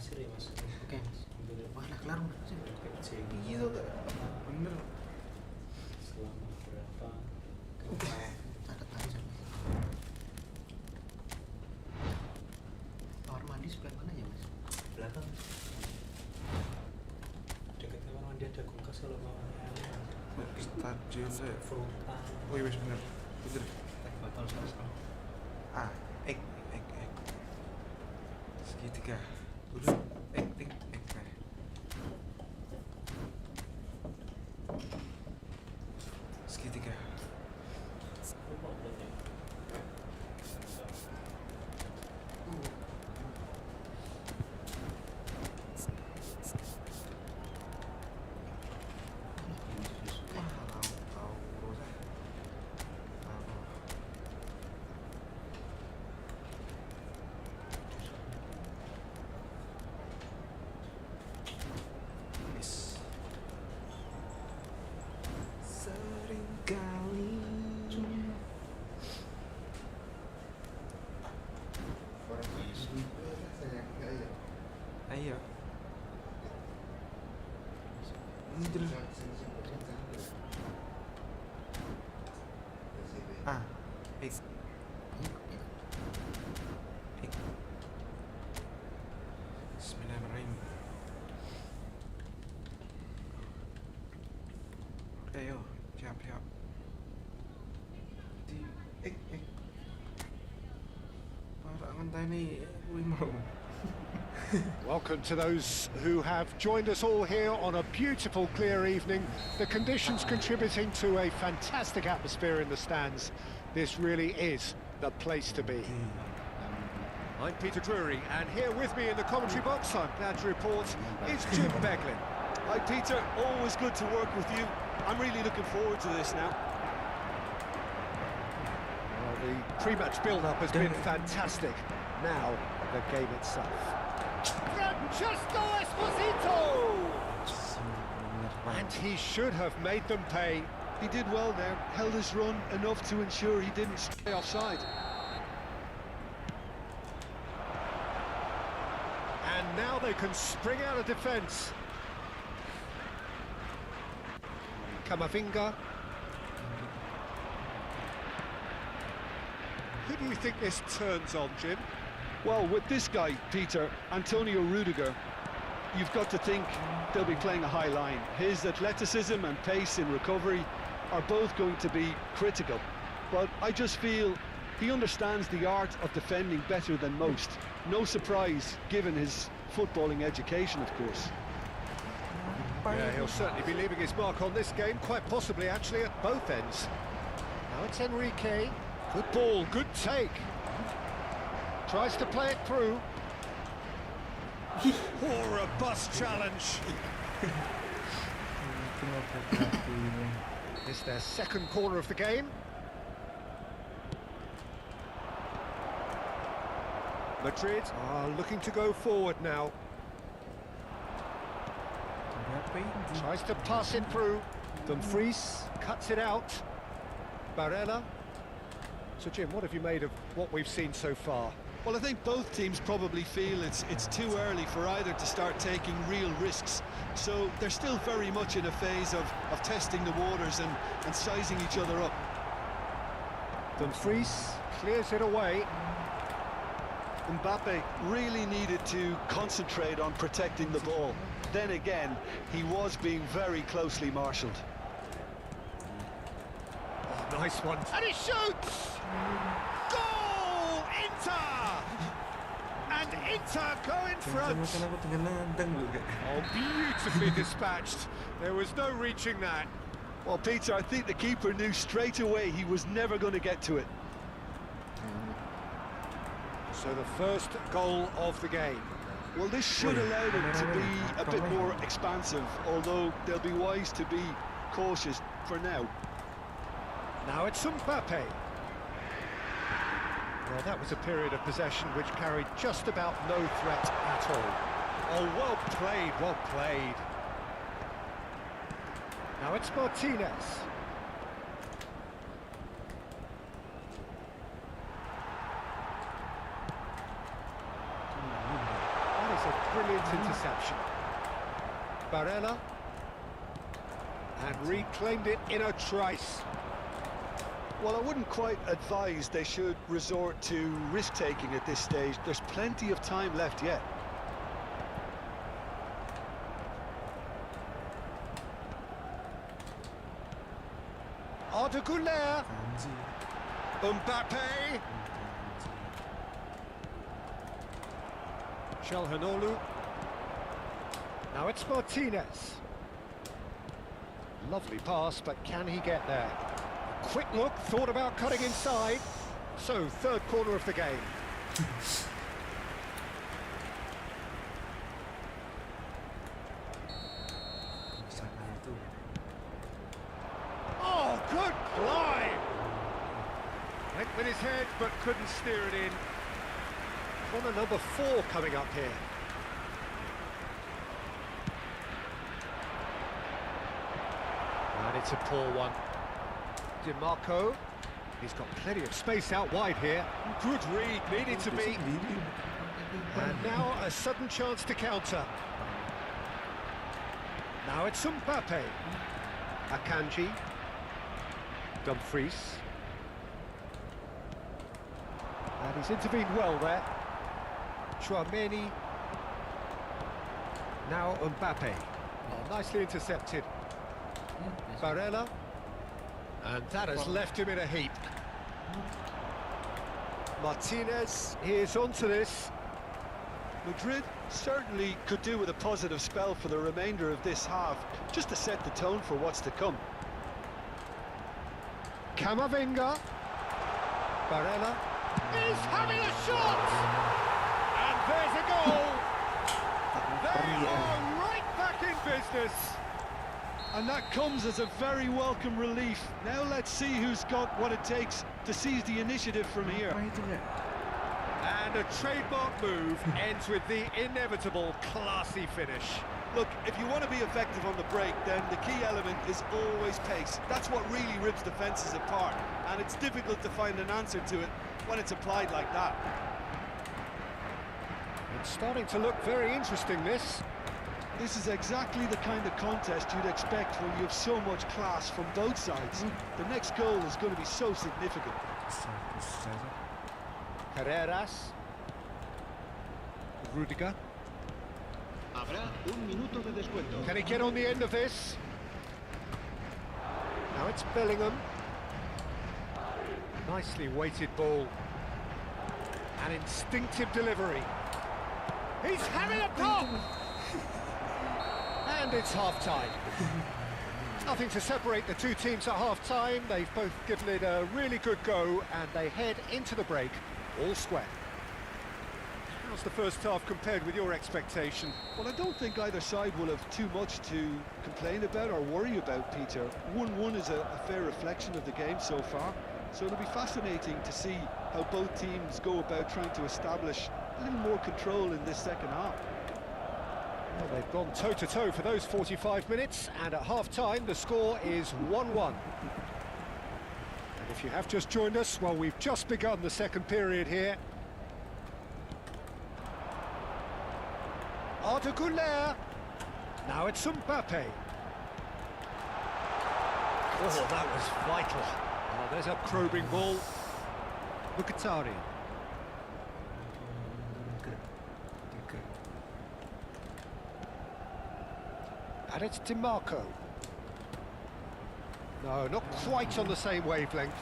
kasir ya mas. Oke mas. Ambil Wah lah kelar sih. PJ Iya tuh bener. selama berapa Catat aja sampai. Kamar mandi sebelah mana ya mas? belakang dekat kamar mandi ada kulkas kalau mau Stadion saya. frontal Oh iya bener. Bener. bakal selesai. Ah, ek. Segitiga. Udah, ek. Segitiga. Lupa berarti. Wah, tahu saya. Yes. Seringkali ayo. Ini dulu. Ah, ek. Bismillahirrahmanirrahim. Ayo, siap. Ek. Para ngenteni kuwi mau. Welcome to those who have joined us all here on a beautiful, clear evening. The conditions contributing to a fantastic atmosphere in the stands. This really is the place to be. I'm Peter Drury, and here with me in the commentary box, I'm glad to report, is Jim Beglin. Hi Peter, always good to work with you. I'm really looking forward to this now. Well, the pre-match build-up has been fantastic. Now, the game itself. Francesco Esposito! And he should have made them pay. He did well there, held his run enough to ensure he didn't stay offside. And now they can spring out of defence. Kamavinga. Who do you think this turns on, Jim? Well, with this guy, Peter, Antonio Rudiger, you've got to think they'll be playing a high line. His athleticism and pace in recovery are both going to be critical. But I just feel he understands the art of defending better than most. No surprise, given his footballing education, of course. Yeah, he'll certainly be leaving his mark on this game, quite possibly actually at both ends. Now it's Enrique. Good ball, good take. Tries to play it through. Oh, robust challenge. It's their second corner of the game. Madrid are looking to go forward now. Tries to pass it through. Dumfries cuts it out. Barella. So Jim, what have you made of what we've seen so far? Well, I think both teams probably feel it's too early for either to start taking real risks. So they're still very much in a phase of testing the waters and sizing each other up. Dumfries clears it away. Mbappe really needed to concentrate on protecting the ball. Then again, he was being very closely marshalled. Oh, nice one. And he shoots! Goal! Inter! And Inter go in front. Oh, beautifully dispatched. There was no reaching that. Well, Peter, I think the keeper knew straight away he was never going to get to it. So the first goal of the game. Well, this should allow them to be a bit more expansive, although they'll be wise to be cautious for now. Now it's Mbappe. Well, that was a period of possession which carried just about no threat at all. Oh, well played, well played. Now it's Martinez. That is a Brilliant interception. Barella. And reclaimed it in a trice. Well, I wouldn't quite advise they should resort to risk-taking at this stage. There's plenty of time left yet. Arda Güler. Kanji. Mbappe. Çalhanoğlu. Now it's Martinez. Lovely pass, but can he get there? Quick look, thought about cutting inside. So, third corner of the game. Sana itu. Oh, good climb! Went with his head, but couldn't steer it in. Corner number 4 coming up here. And it's a poor one. DiMarco. He's got plenty of space out wide here. Good read, needed to be. And now a sudden chance to counter. Now it's Mbappe. Akanji. Dumfries. And he's intervened well there. Chouameni. Now Mbappe. Oh, nicely intercepted. Barella. And that has left him in a heap. Martinez is onto this. Madrid certainly could do with a positive spell for the remainder of this half, just to set the tone for what's to come. Camavinga. Barella is having a shot! And there's a goal! They are right back in business! And that comes as a very welcome relief. Now let's see who's got what it takes to seize the initiative from here. Apa itu ya? And a trademark move ends with the inevitable classy finish. Look, if you want to be effective on the break, then the key element is always pace. That's what really rips defences apart, and it's difficult to find an answer to it when it's applied like that. It's starting to look very interesting, this. This is exactly the kind of contest you'd expect when you have so much class from both sides. The next goal is going to be so significant. Carreras. Rudiger. Habrá un minuto de descuento. Can he get on the end of this? Now it's Bellingham. Nicely weighted ball. An instinctive delivery. He's having a pop! And it's half-time. Nothing to separate the two teams at half-time. They've both given it a really good go, and they head into the break all square. How's the first half compared with your expectation? Well, I don't think either side will have too much to complain about or worry about, Peter. 1-1 is a fair reflection of the game so far, so it'll be fascinating to see how both teams go about trying to establish a little more control in this second half. Well, they've gone toe-to-toe for those 45 minutes, and at half-time the score is 1-1. And if you have just joined us, well, we've just begun the second period here. Arda Güler. Now it's Mbappe. Oh, that was vital. Oh, there's a probing ball. Mkhitaryan. And it's DiMarco. No, not quite on the same wavelength.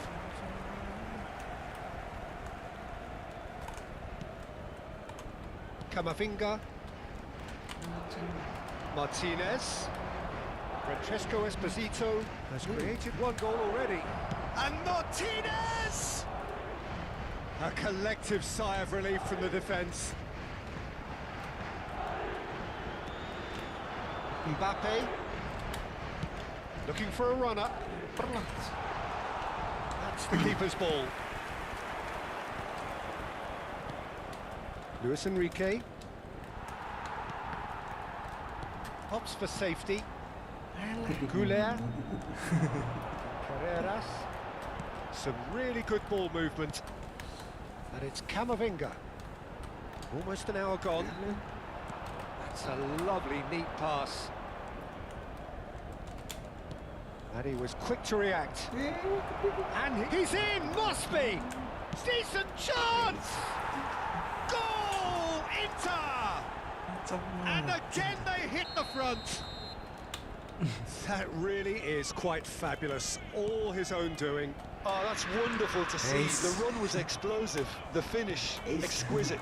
Camavinga. Martinez. Francesco Esposito has created one goal already. And Martinez! A collective sigh of relief from the defence. Mbappe. Looking for a runner. That's the keeper's ball. Luis Enrique. Hops for safety. Güler. Carreras. Some really good ball movement. And it's Camavinga. Almost an hour gone. That's a lovely, neat pass. And he was quick to react. And he's in, must be! Decent chance! Goal! Inter! And again they hit the front. That really is quite fabulous. All his own doing. Oh, that's wonderful to see. Ace. The run was explosive, the finish exquisite.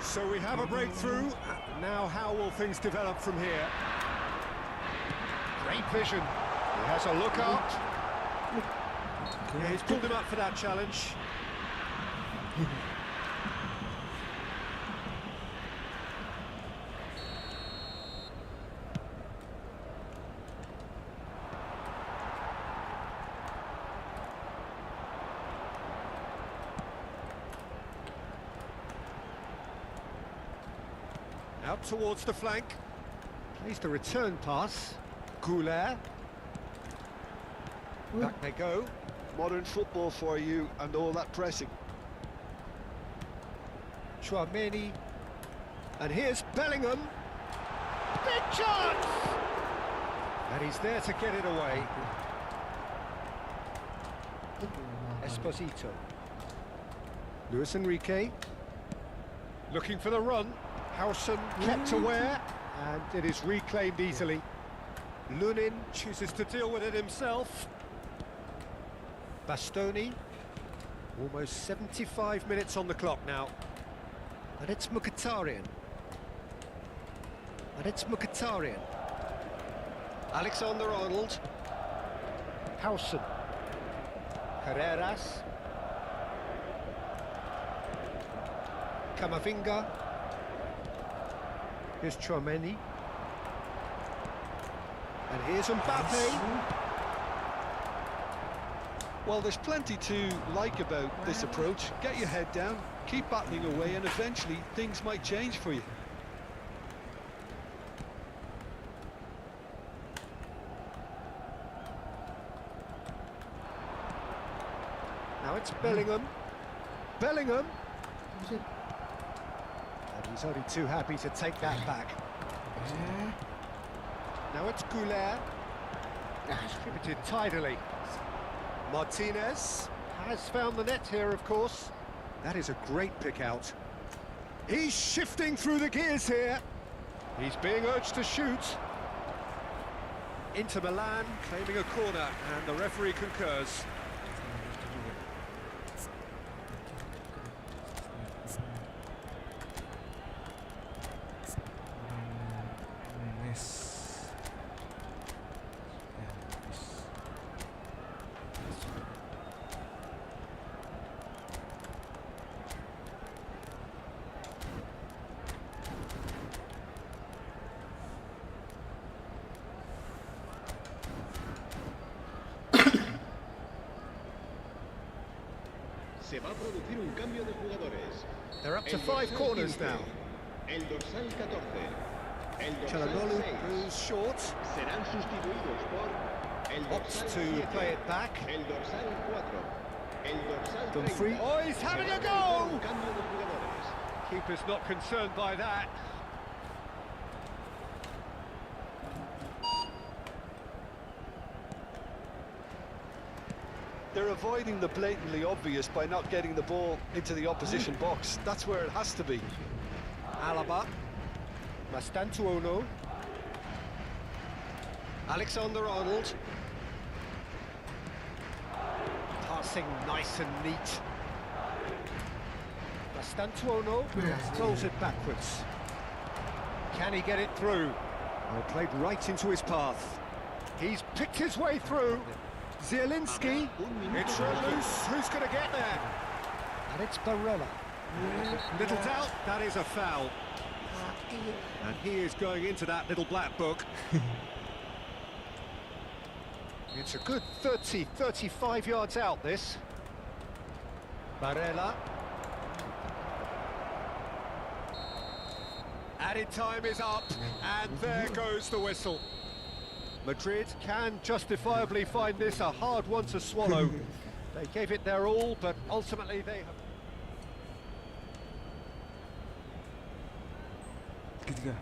So we have a breakthrough. Now how will things develop from here? Great vision. He has a look out. Yeah, he's pulled him up for that challenge. Out towards the flank. Plays the return pass. Goulet. Back they go. Modern football for you and all that pressing. Chouameni. And here's Bellingham. Big chance! And he's there to get it away. Esposito. Luis Enrique. Looking for the run. Howson kept aware, and it is reclaimed easily. Lunin chooses to deal with it himself. Bastoni. Almost 75 minutes on the clock now. And it's Mkhitaryan. Alexander-Arnold. Howson. Carreras. Camavinga. Here's Chouameni. And here's Mbappe. Well, there's plenty to like about this approach. Get your head down, keep battling away, and eventually things might change for you. Now it's Bellingham. Bellingham. And he's only too happy to take that back. Now it's Goulet. Distributed tidily. Martinez has found the net here, of course. That is a great pick out. He's shifting through the gears here. He's being urged to shoot. Inter Milan claiming a corner, and the referee concurs. Se va a producir un cambio de jugadores. They're up to El 5 dorsal corners 15, now. El dorsal 14. El dorsal Çalhanoğlu 6. moves short. Serán sustituidos por el Opts dorsal to 7. play it back. El dorsal 4. El dorsal Dumfries. 30. Oh, he's having Se a va a producir go! un cambio de jugadores. Keeper's not concerned by that. They're avoiding the blatantly obvious by not getting the ball into the opposition box. That's where it has to be. Alaba. Mastantuono. Alexander-Arnold. Passing nice and neat. Mastantuono throws it backwards. Can he get it through? Well, played right into his path. He's picked his way through. Zielinski. It's loose. Who's going to get there? And it's Barella. Little doubt, that is a foul. And he is going into that little black book. It's a good 30, 35 yards out, this. Barella. Added time is up, and there goes the whistle. Madrid can justifiably find this a hard one to swallow. They gave it their all, but ultimately they have... Ketiga.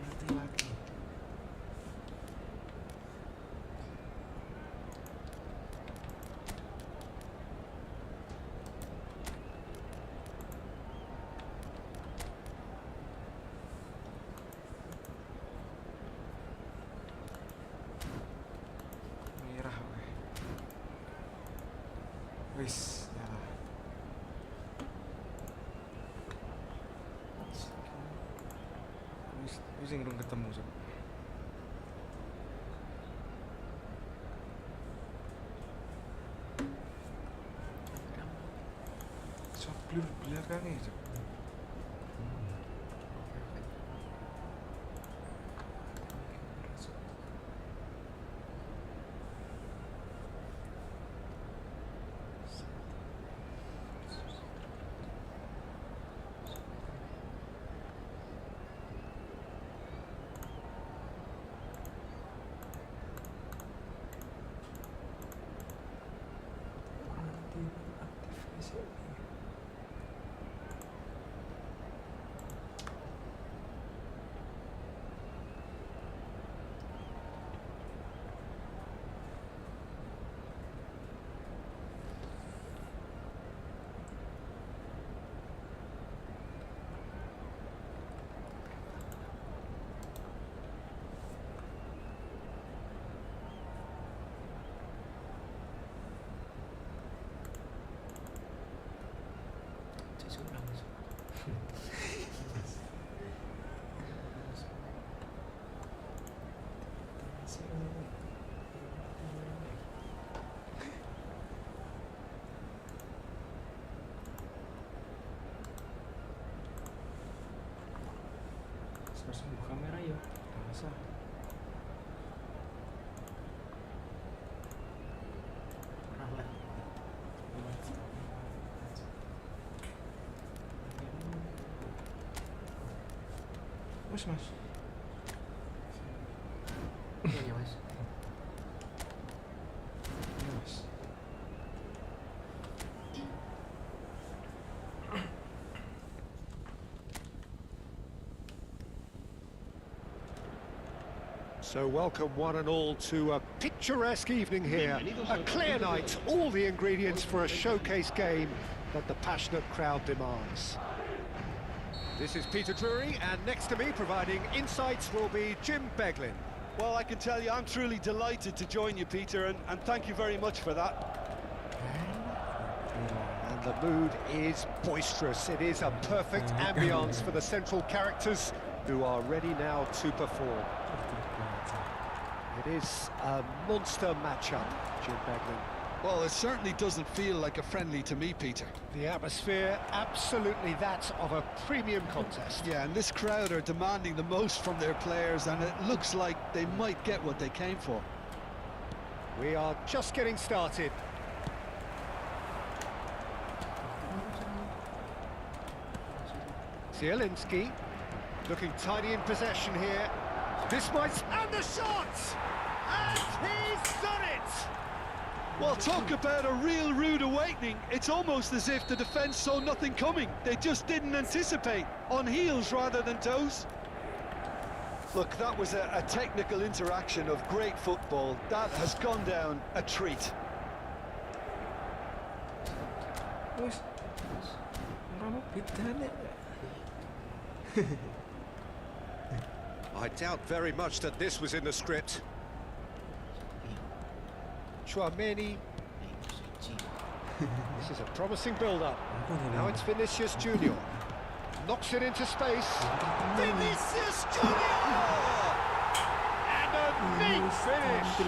Laki-laki. Merah weh. Wis, nyala. Wis sing urung ketemu Sob. Sob blur belakangnya Sob. Harus buka kamera ya. Masa? Pernah lah. Wis Mas. Iya Mas. Iya Mas. So welcome one and all to a picturesque evening here. A clear night, all the ingredients for a showcase game that the passionate crowd demands. This is Peter Drury, and next to me providing insights will be Jim Beglin. Well, I can tell you I'm truly delighted to join you, Peter, and thank you very much for that. And the mood is boisterous. It is a perfect ambience for the central characters who are ready now to perform. It is a monster matchup, Jim Beglin. Well, it certainly doesn't feel like a friendly to me, Peter. The atmosphere, absolutely that of a premium contest. Yeah, and this crowd are demanding the most from their players, and it looks like they might get what they came for. We are just getting started. Zielinski looking tidy in possession here. This might... and the shot! And he's done it! Well, talk about a real rude awakening. It's almost as if the defence saw nothing coming. They just didn't anticipate, on heels rather than toes. Look, that was a technical interaction of great football. That has gone down a treat. Wis. Ora mau bedane. I doubt very much that this was in the script. Chouameni. This is a promising build-up. Now it's Vinicius Junior. Knocks it into space. Vinicius Junior! And a neat finish.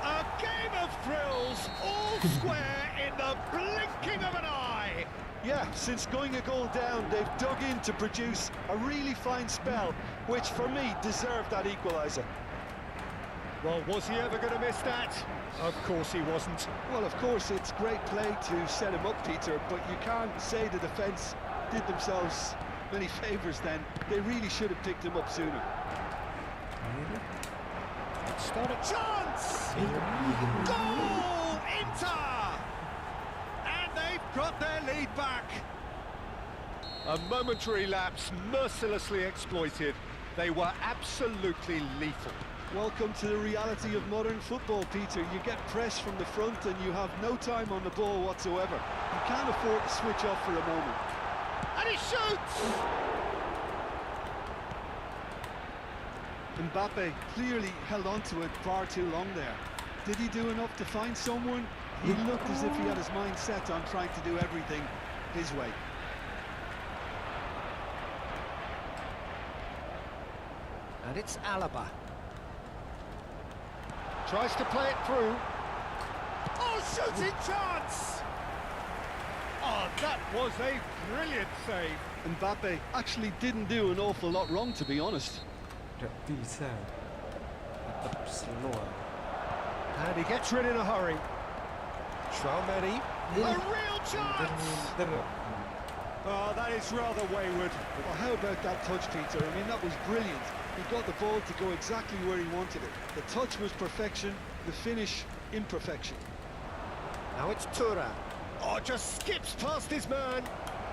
A game of thrills, all square in the blinking of an eye. Yeah, since going a goal down, they've dug in to produce a really fine spell, which for me deserved that equaliser. Well, was he ever going to miss that? Of course he wasn't. Well, of course, it's great play to set him up, Peter, but you can't say the defence did themselves many favours then. They really should have picked him up sooner. It's not a chance! Goal! Inter! And they've got their lead back. A momentary lapse mercilessly exploited. They were absolutely lethal. Welcome to the reality of modern football, Peter. You get pressed from the front and you have no time on the ball whatsoever. You can't afford to switch off for a moment. And he shoots! Mbappe clearly held on to it far too long there. Did he do enough to find someone? He looked as if he had his mind set on trying to do everything his way. And it's Alaba. Tries to play it through. Oh, shooting chance! Oh, that was a brilliant save. Mbappe actually didn't do an awful lot wrong, to be honest. Tidak bisa. Tetap slow. And he gets rid in a hurry. Traumeri. A real chance! Oh, that is rather wayward. Well, how about that touch, Peter? I mean, that was brilliant. He got the ball to go exactly where he wanted it. The touch was perfection, the finish imperfection. Now it's Tura. Oh, just skips past his man.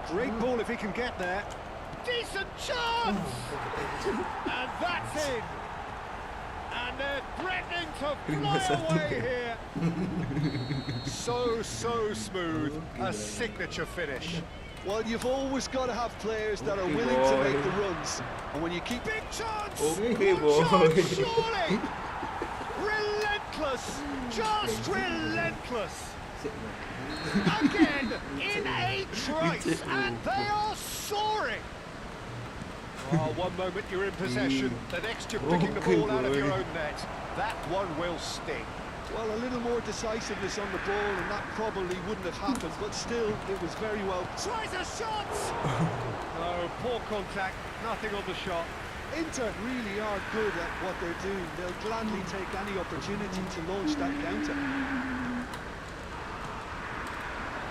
Great ball if he can get there. Decent chance! And that's in. And they're threatening to fly away here. So smooth. A signature finish. Well, you've always got to have players that are willing to make the runs. And when you keep... Big chance! Okay, One boy. chance, surely! Relentless! Just relentless! Again, in a trice, and they are soaring! Oh, one moment you're in possession, the next you're picking the ball out of your own net. That one will sting. Well, a little more decisiveness on the ball, and that probably wouldn't have happened, but still, it was very well. Tries a shot! Oh, poor contact, nothing on the shot. Inter really are good at what they're doing. They'll gladly take any opportunity to launch that counter.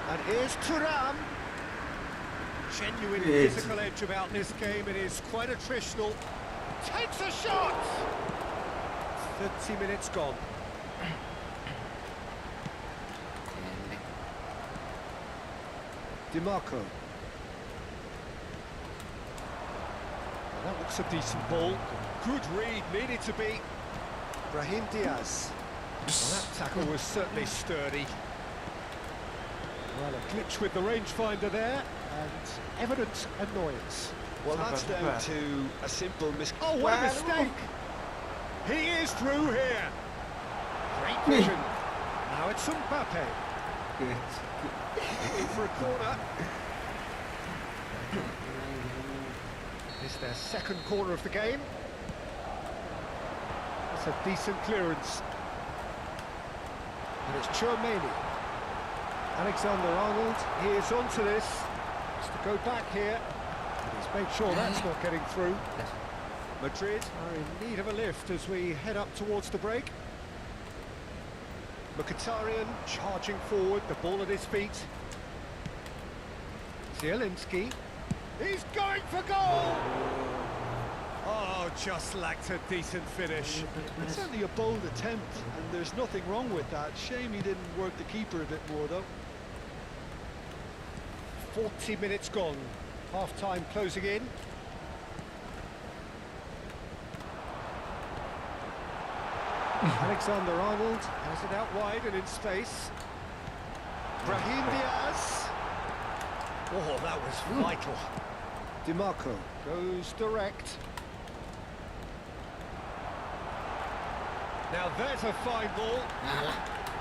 And here's Thuram. Genuine physical edge about this game. It is quite attritional. Takes a shot! 30 minutes gone. DiMarco. That looks a decent ball. Good read, needed to be. Brahim Diaz. Well, that tackle was certainly sturdy. Well, a glitch with the rangefinder there, and evident annoyance. Well, that's down to a simple mistake. Oh, what a mistake! He is through here. Great vision. Now it's Mbappe. In for a corner. It's their second corner of the game. That's a decent clearance. And it's Chouameni. Alexander-Arnold, he is onto this. Has to go back here. But he's made sure that's not getting through. Madrid are in need of a lift as we head up towards the break. Mkhitaryan charging forward, the ball at his feet. Zielinski, he's going for goal! Oh, just lacked a decent finish. It's certainly a bold attempt, and there's nothing wrong with that. Shame he didn't work the keeper a bit more, though. 40 minutes gone, half-time closing in. Alexander-Arnold has it out wide and in space. Brahim Diaz. Oh, that was vital. DiMarco goes direct. Now there's a fine ball.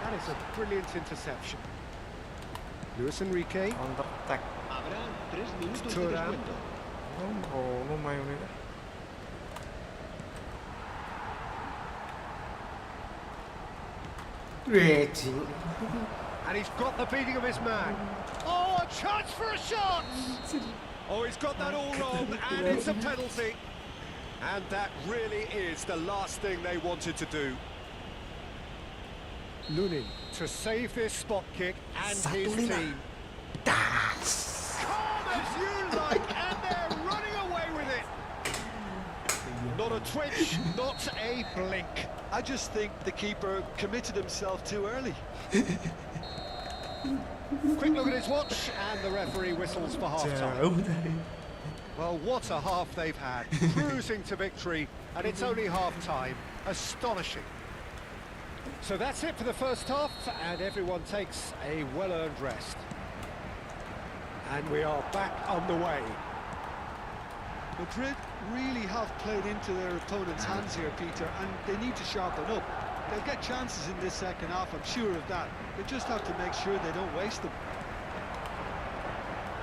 That is a brilliant interception. Luis Enrique. Counter attack. Habrá 3 minutos de Thuram. descuento. No mayo nila. And he's got the beating of his man. Oh, a chance for a shot! Oh, he's got that all wrong, and it's a penalty. And that really is the last thing they wanted to do. Lunin to save this spot kick and his 1-5. team. Calm as you like, and they're running away with it. Not a twitch, not a blink. I just think the keeper committed himself too early. Quick look at his watch, and the referee whistles for half-time. Jauh tadi. Well, what a half they've had, cruising to victory, and it's only half-time. Astonishing. So that's it for the first half, and everyone takes a well-earned rest. And we are back on the way. Madrid really have played into their opponent's hands here, Peter, and they need to sharpen up. They'll get chances in this second half, I'm sure of that. They just have to make sure they don't waste them.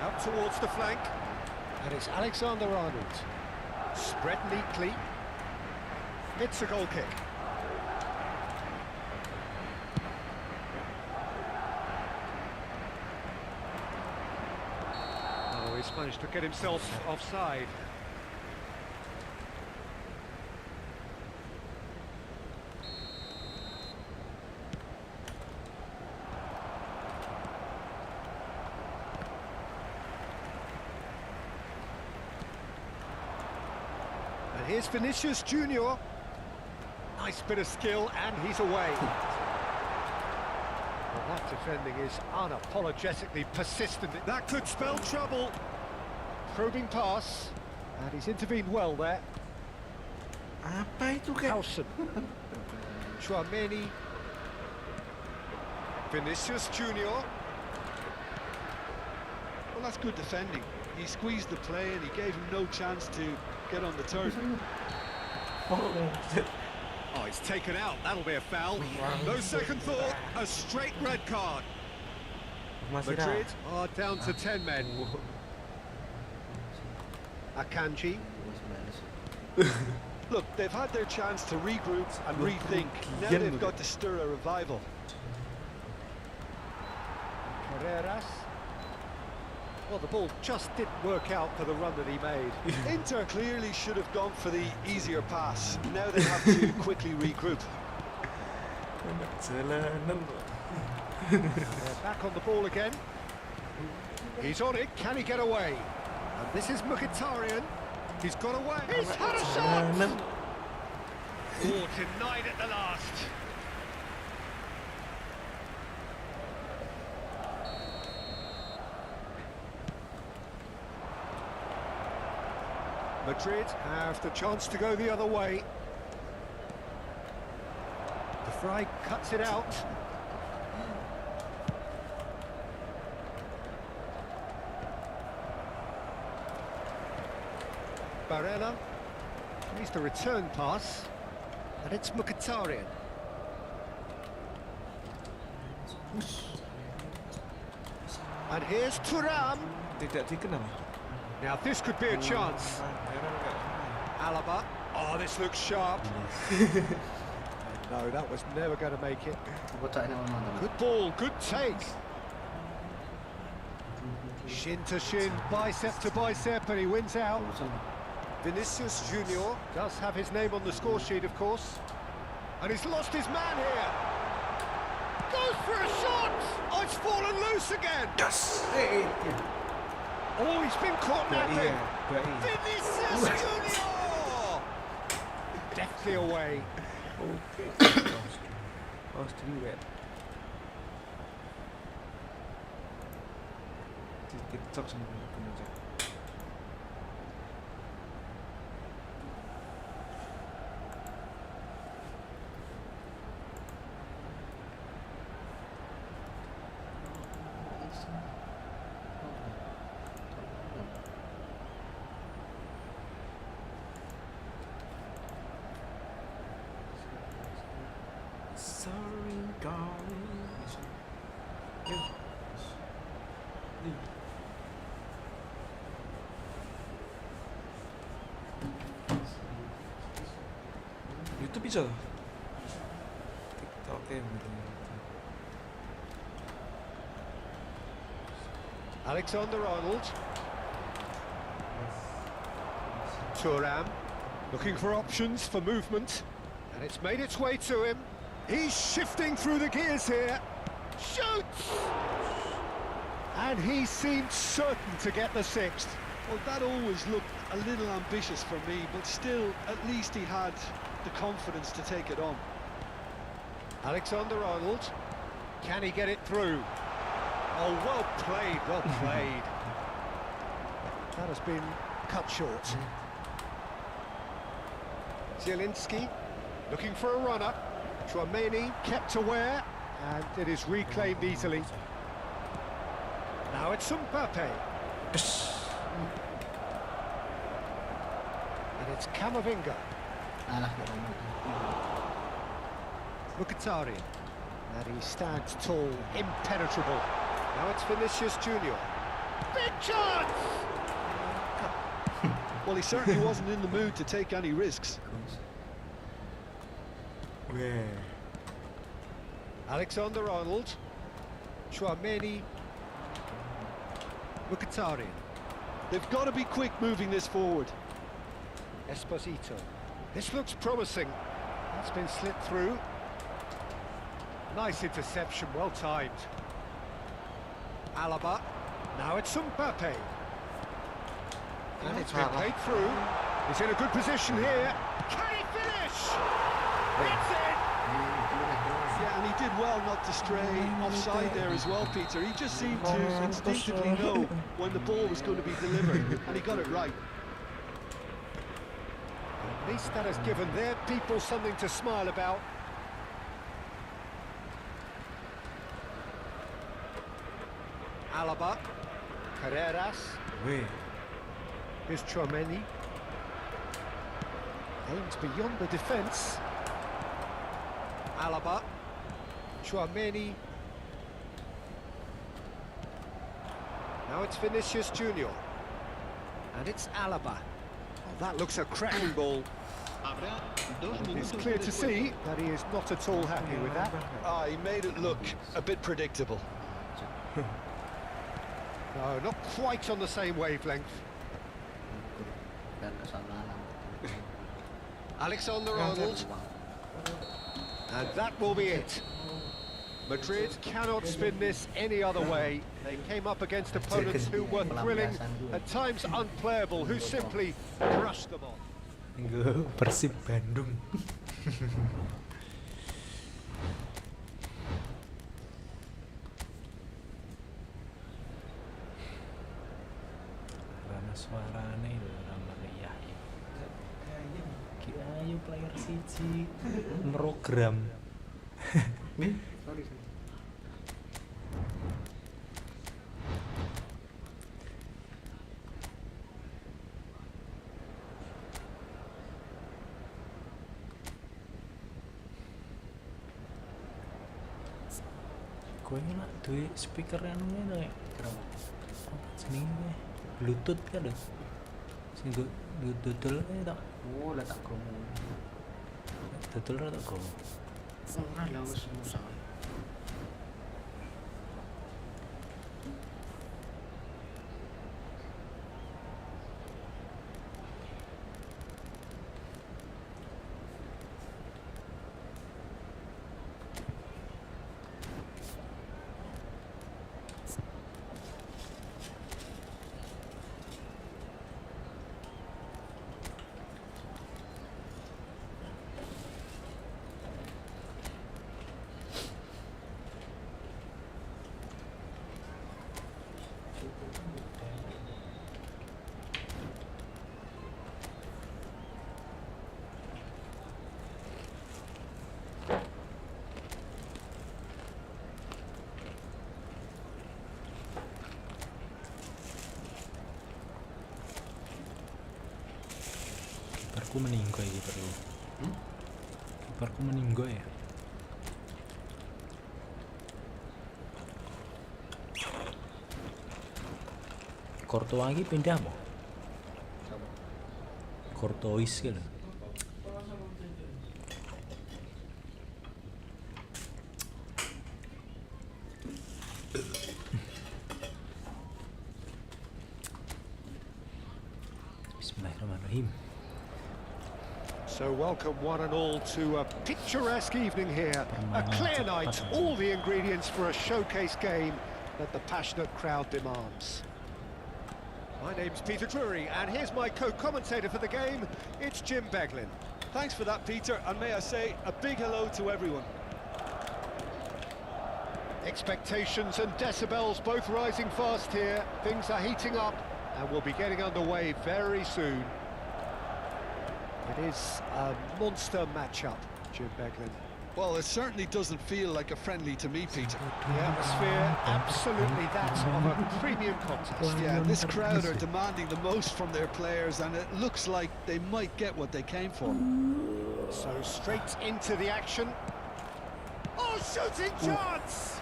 Out towards the flank, and it's Alexander-Arnold. Spread neatly. It's a goal kick. Oh, he's managed to get himself offside. And here's Vinicius Junior. Nice bit of skill, and he's away. Well, that defending is unapologetically persistent. That could spell trouble. Probing pass, and he's intervened well there. Apa itu kayak? Howson. Chouameni. Vinicius Junior. Well, that's good defending. He squeezed the play and he gave him no chance to get on the turn. Oh, he's taken out. That'll be a foul. No second thought. A straight red card. Masih Madrid dah. are down to 10 men. Akanji. Look, they've had their chance to regroup and rethink. Now they've got to stir a revival. Carreras. Well, the ball just didn't work out for the run that he made. Inter clearly should have gone for the easier pass. Now they have to quickly regroup. Jalanan. They're back on the ball again. He's on it. Can he get away? And this is Mkhitaryan. He's got away. He's had a shot! Jalanan. Oh, denied at the last. Madrid have the chance to go the other way. The Fry cuts it out. Barella needs the return pass, and it's Mkhitaryan. And here's Thuram. Tidak dikenal. Now this could be a chance. Alaba. Oh, this looks sharp. No, that was never going to make it. Good ball, good take. Shin to shin, bicep to bicep, and he wins out. Vinicius Junior does have his name on the score sheet, of course. And he's lost his man here. Goes for a shot! Oh, it's fallen loose again! Yes. Oh, he's been caught napping. Vinicius Junior! Deftly away. Oh, duet. TikTok sama kemudian. Sorry, darling. YouTube bisa loh. TikTok Alexander-Arnold. Thuram looking for options for movement, and it's made its way to him. He's shifting through the gears here. Shoots! And he seemed certain to get the sixth. Well, that always looked a little ambitious for me, but still, at least he had the confidence to take it on. Alexander-Arnold, can he get it through? Oh, well played, well played. That has been cut short. Zielinski looking for a runner. Chouameni kept aware, and it is reclaimed easily. Now it's Mbappe. And it's Camavinga. Alah, ya Allah. Mkhitaryan. And he stands tall, impenetrable. Now it's Vinicius Junior. Big chance! Well, he certainly wasn't in the mood to take any risks. Weh. Alexander-Arnold. Chouameni. Mkhitaryan. They've got to be quick moving this forward. Esposito. This looks promising. That's been slipped through. Nice interception, well timed. Alaba. Now it's Mbappe. And it's been played through. He's in a good position here. Can he finish? It's in! Yeah, and he did well not to stray offside there as well, Peter. He just seemed to instinctively know when the ball was going to be delivered, and he got it right. At least that has given their people something to smile about. Alaba. Carreras. Weh. Here's Chouameni. Aims beyond the defence. Alaba. Chouameni. Now it's Vinicius Junior. And it's Alaba. Oh, that looks a cracking ball. Habrá 2 It's minutos clear de to descuento. see that he is not at all happy with that. Ah, he made it look a bit predictable. No, not quite on the same wavelength. Dan kesalahan. Alexander-Arnold. And that will be it. Madrid cannot spin this any other way. They came up against opponents who were thrilling, at times unplayable, who simply brushed them off. Enggak, Persib Bandung. Karena suaranya itu orang meriah ya. Kira ayo player siji program. Sorry. Kowe nak duwe speaker anu ngene Kenapa? jenenge Bluetooth kan lho. Sing dodol tak Oh, letak kamu. dodol tak go. Ora lah wis musa. Kiperku meninggoy kiperku. Kiperku meninggoy ya. Courtois lagi pindah mau? Courtois gitu. Bismillahirrahmanirrahim. So welcome one and all to a picturesque evening here. A clear night, all the ingredients for a showcase game that the passionate crowd demands. My name's Peter Drury, and here's my co-commentator for the game, it's Jim Beglin. Thanks for that, Peter, and may I say a big hello to everyone. Expectations and decibels both rising fast here. Things are heating up, and we'll be getting underway very soon. It is a monster matchup, Jim Beglin. Well, it certainly doesn't feel like a friendly to me, Peter. The atmosphere, absolutely that of a premium contest. Yeah, this crowd are demanding the most from their players, and it looks like they might get what they came for. So straight into the action. Oh, shooting chance!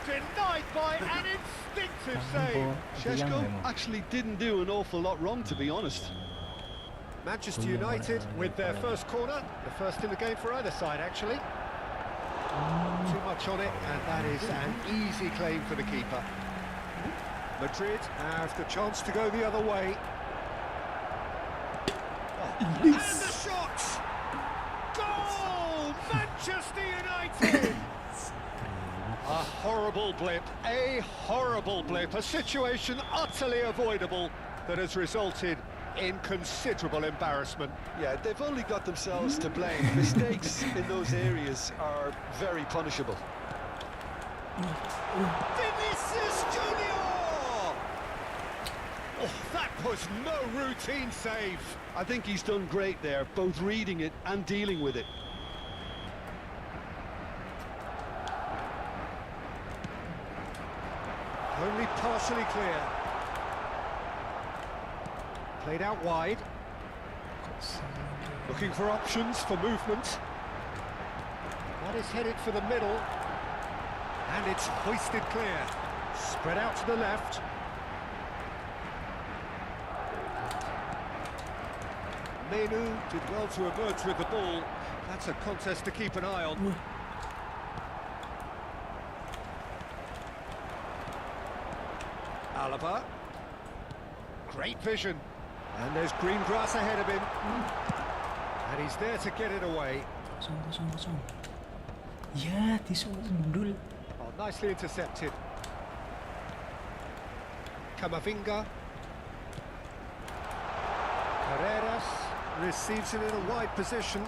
Denied by an instinctive save. Šeško actually didn't do an awful lot wrong, to be honest. Manchester United with their first corner, the first in the game for either side, actually. Too much on it, and that is an easy claim for the keeper. Madrid have the chance to go the other way. Oh, and the shot! Goal! Manchester United! A horrible blip, a situation utterly avoidable that has resulted in considerable embarrassment. Yeah, they've only got themselves to blame. Mistakes in those areas are very punishable. Vinicius Junior! Oh, that was no routine save. I think he's done great there, both reading it and dealing with it. Only partially clear. Played out wide. Looking for options for movement. That is headed for the middle. And it's hoisted clear. Spread out to the left. Menu did well to emerge with the ball. That's a contest to keep an eye on. Alaba. Great vision. And there's green grass ahead of him. And he's there to get it away. Kosong. Ya, disundul. Oh, nicely intercepted. Camavinga. Carreras receives it in a wide position.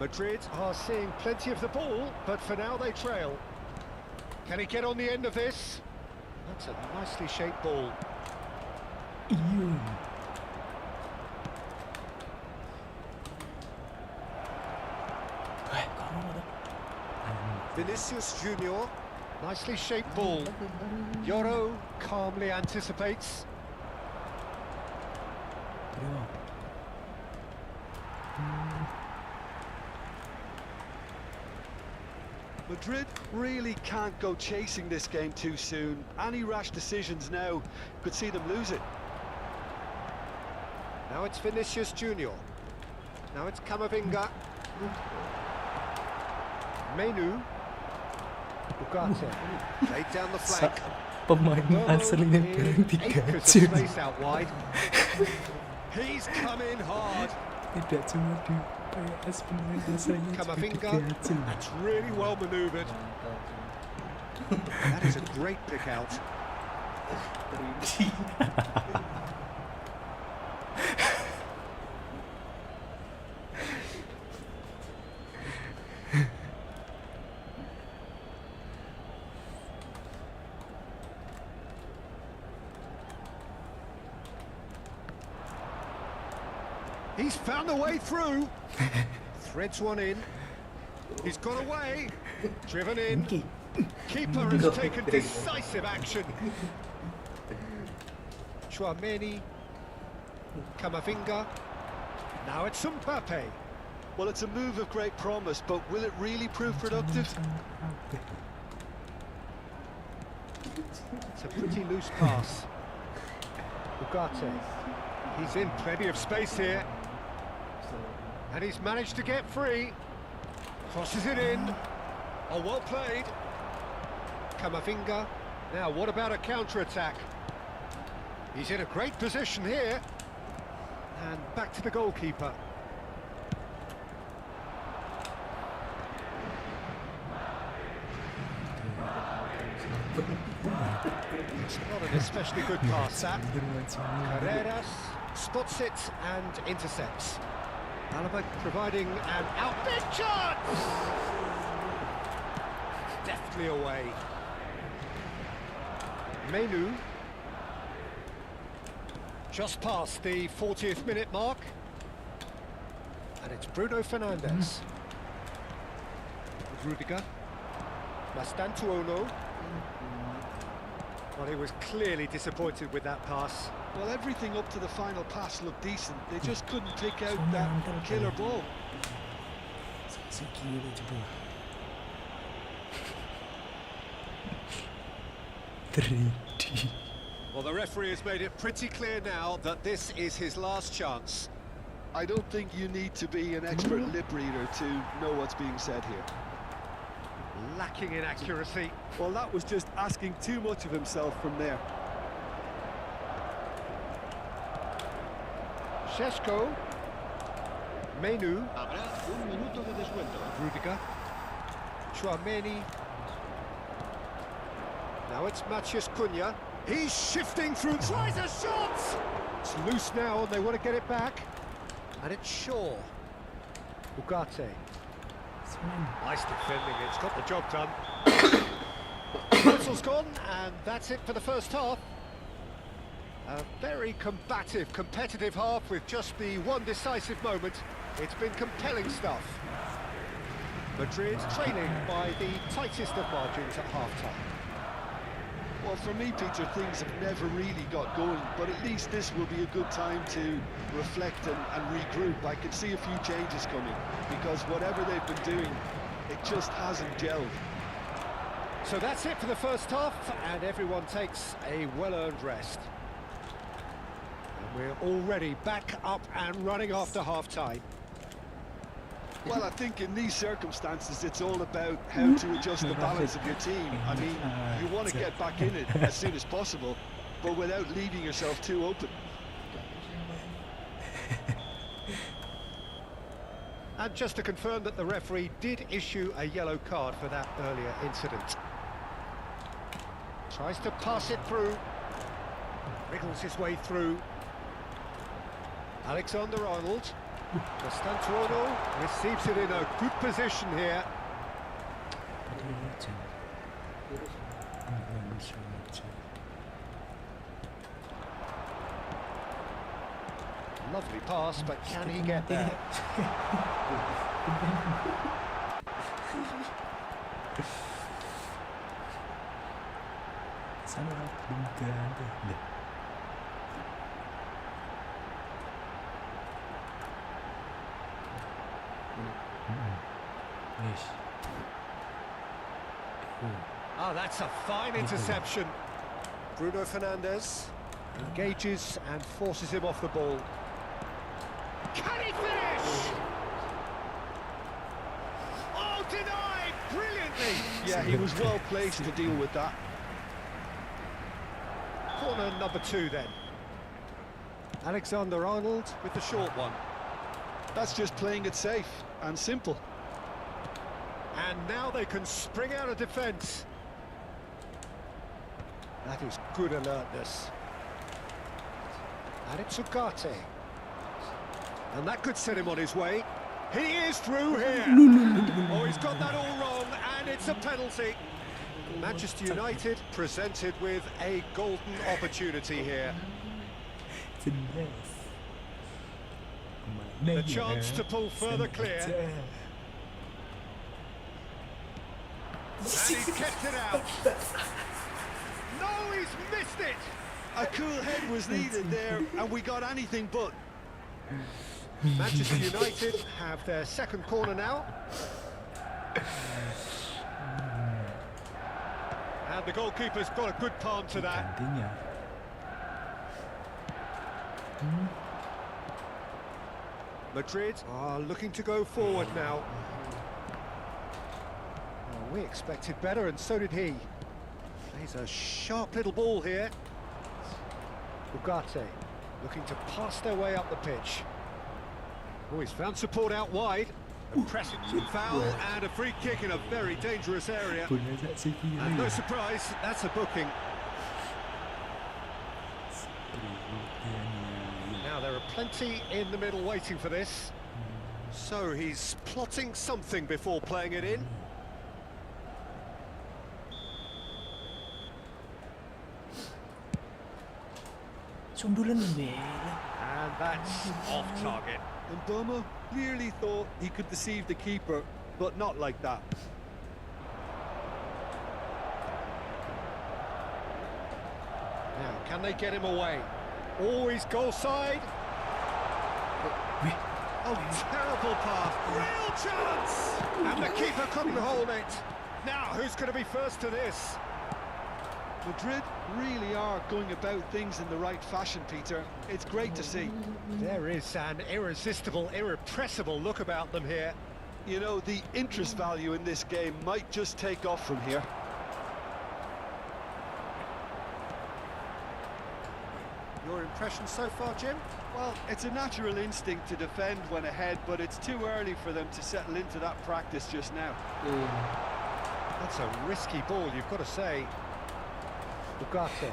Madrid are seeing plenty of the ball, but for now they trail. Can he get on the end of this? That's a nicely shaped ball. Vinicius Junior, nicely shaped ball. Yoro calmly anticipates. Madrid really can't go chasing this game too soon. Any rash decisions now could see them lose it. Now it's Vinicius Junior. Now it's Camavinga. Menu. Ugarte. Laid down the flank. Pemain aslinya berhenti Acres of kacau. space out wide. He's come in hard. Tidak cuma di PS pemain biasanya juga Camavinga. kacau. That's really well manoeuvred. That is a great pick out. He's found a way through. Threads one in. He's got away. Driven in. Keeper has taken decisive action. Chouameni. Camavinga. Now it's Mbappe. Well, it's a move of great promise, but will it really prove productive? It's a pretty loose pass. Ugarte. He's in plenty of space here. And he's managed to get free. Crosses it in. Oh, well played. Camavinga. Now, what about a counter-attack? He's in a great position here. And back to the goalkeeper. It's not an especially good pass, that. Carreras spots it and intercepts. Alaba providing an out-big chance! Deftly away. Menu. Just past the 40th minute mark. And it's Bruno Fernandes. Rudiger. Mastantuono. Well, he was clearly disappointed with that pass. Well, everything up to the final pass looked decent. They just couldn't pick out that killer ball. Well, the referee has made it pretty clear now that this is his last chance. I don't think you need to be an expert lip reader to know what's being said here. Lacking in accuracy. Well, that was just asking too much of himself from there. Šeško. Menu. Habrá un minuto de descuento. Rudiger. Chouameni. Now it's Matheus Cunha. He's shifting through, tries a shot! It's loose now and they want to get it back. And it's Shaw. Ugarte. Nice defending, it's got the job done. Whistle's gone, and that's it for the first half. A very combative, competitive half with just the one decisive moment. It's been compelling stuff. Madrid trailing by the tightest of margins at half-time. Well, for me, Peter, things have never really got going, but at least this will be a good time to reflect and regroup. I can see a few changes coming, because whatever they've been doing, it just hasn't gelled. So that's it for the first half, and everyone takes a well-earned rest. And we're already back up and running after half-time. Well, I think in these circumstances, it's all about how to adjust the balance of your team. I mean, you want to get back in it as soon as possible, but without leaving yourself too open. And just to confirm that the referee did issue a yellow card for that earlier incident. Tries to pass it through. Wriggles his way through. Alexander-Arnold. Mastantuono receives it in a good position here. Lovely pass, but can he get there? Ah, that's a fine interception. Bruno Fernandes engages and forces him off the ball. Can he finish? Oh, denied brilliantly. Yeah, he was well placed to deal with that. Corner number 2 then. Alexander-Arnold with the short one. That's just playing it safe and simple. And now they can spring out of defence. That is good alertness. And it's Ugarte. And that could set him on his way. He is through here. Oh, he's got that all wrong, and it's a penalty. Manchester United presented with a golden opportunity here. The chance to pull further clear. And he's kept it out. No, he's missed it. A cool head was needed there, and we got anything but. Manchester United have their second corner now. And the goalkeeper's got a good palm to that. Madrid are looking to go forward now. Well, we expected better, and so did he. Plays a sharp little ball here. Ugarte looking to pass their way up the pitch. Oh, he's found support out wide. A pressing foul and a free kick in a very dangerous area. Punya Zak si kiri. And no surprise, that's a booking. Now there are plenty in the middle waiting for this. So he's plotting something before playing it in. Sundulan ni. And that's off target. And Bomo clearly thought he could deceive the keeper, but not like that. Now, can they get him away? Always goal side. Oh, terrible pass. Real chance! And the keeper couldn't hold it. Now, who's going to be first to this? Madrid really are going about things in the right fashion, Peter. It's great to see. There is an irresistible, irrepressible look about them here. You know, the interest value in this game might just take off from here. Your impression so far, Jim? Well, it's a natural instinct to defend when ahead, but it's too early for them to settle into that practice just now. That's a risky ball, you've got to say. Ugarte.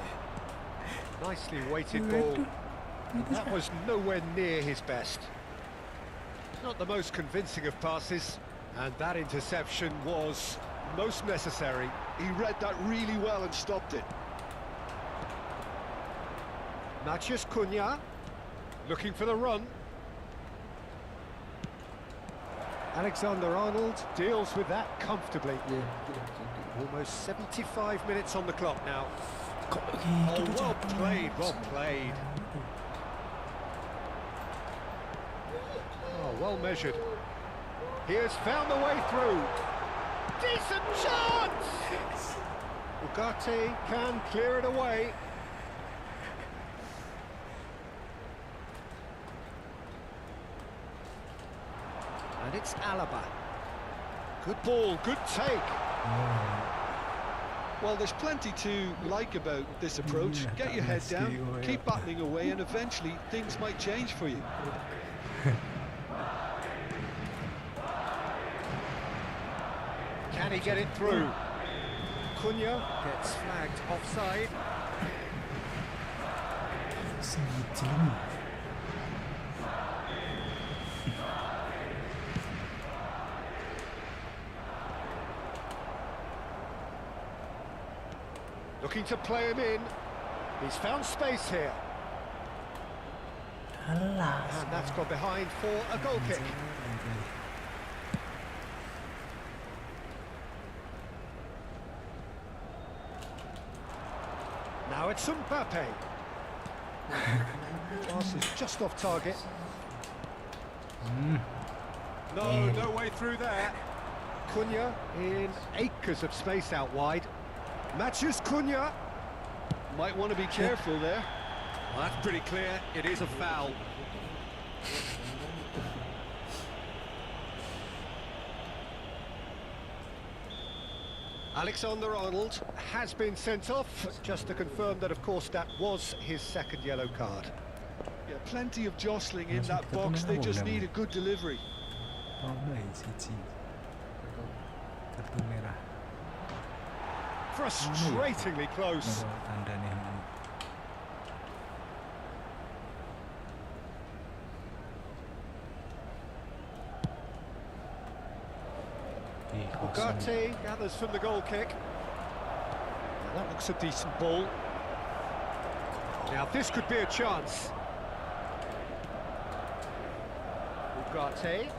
Nicely weighted ball. That was nowhere near his best. Not the most convincing of passes, and that interception was most necessary. He read that really well and stopped it. Matheus Cunha, looking for the run. Alexander-Arnold deals with that comfortably. Almost 75 minutes on the clock now. Oh, well played, well played. Oh, well measured. He has found the way through. Decent chance! Ugarte can clear it away. And it's Alaba. Good ball, good take. Well, there's plenty to like about this approach. Get your head down, keep battling away, and eventually things might change for you. Can he get it through? Cunha gets flagged offside. Looking to play him in. He's found space here. And that's gone behind for a goal kick. Now it's Mbappe. Pass is just off target. No way through there. Cunha in acres of space out wide. Matheus Cunha. Might want to be careful there. Well, that's pretty clear. It is a foul. Alexander-Arnold has been sent off, just to confirm that, of course, that was his second yellow card. Yeah, plenty of jostling in that box. They just need a good delivery. Kartu merah. Frustratingly close. Ugarte gathers from the goal kick. Now that looks a decent ball. Now this could be a chance. Ugarte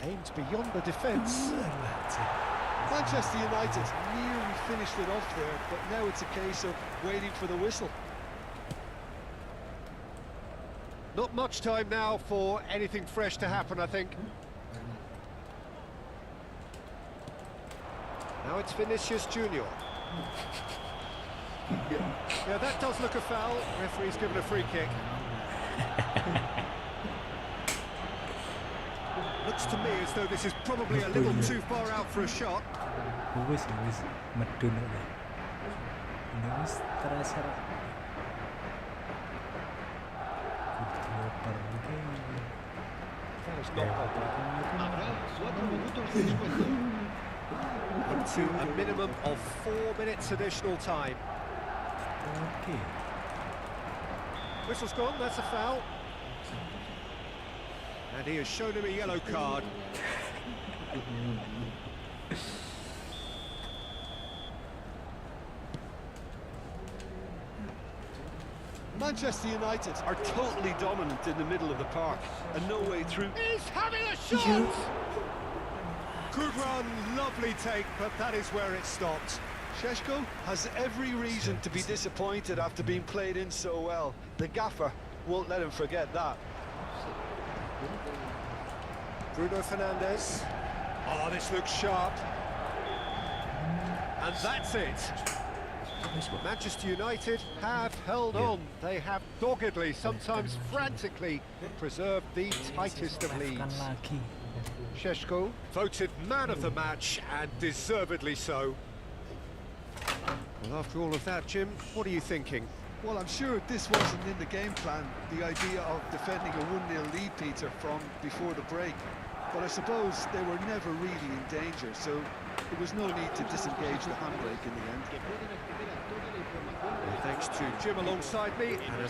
aimed beyond the defence. Manchester United nearly finished it off there, but now it's a case of waiting for the whistle. Not much time now for anything fresh to happen, I think. Now it's Vinicius Junior. Yeah, that does look a foul. Referee's given a free kick. Looks to me as though this is probably a little too far out for a shot. Wis medun ya. Ini wis terasa. Koper iki. That is not Habrá 4 minutos de descuento. into a minimum of 4 minutes additional time. Oke. Whistle's gone, that's a foul. And he has shown him a yellow card. Manchester United are totally dominant in the middle of the park and no way through. He's having a shot! Good run, lovely take, but that is where it stopped. Šeško has every reason to be disappointed after being played in so well. The gaffer won't let him forget that. Bruno Fernandes. Oh, this looks sharp. And that's it. Manchester United have held on. They have doggedly, sometimes frantically, preserved the tightest of leads. Kan lagi. Šeško voted man of the match, and deservedly so. Well, after all of that, Jim, what are you thinking? Well, I'm sure this wasn't in the game plan, the idea of defending a 1-0 lead, Peter, from before the break. But I suppose they were never really in danger, so there was no need to disengage the handbrake in the end. Thanks to Jim alongside me, and a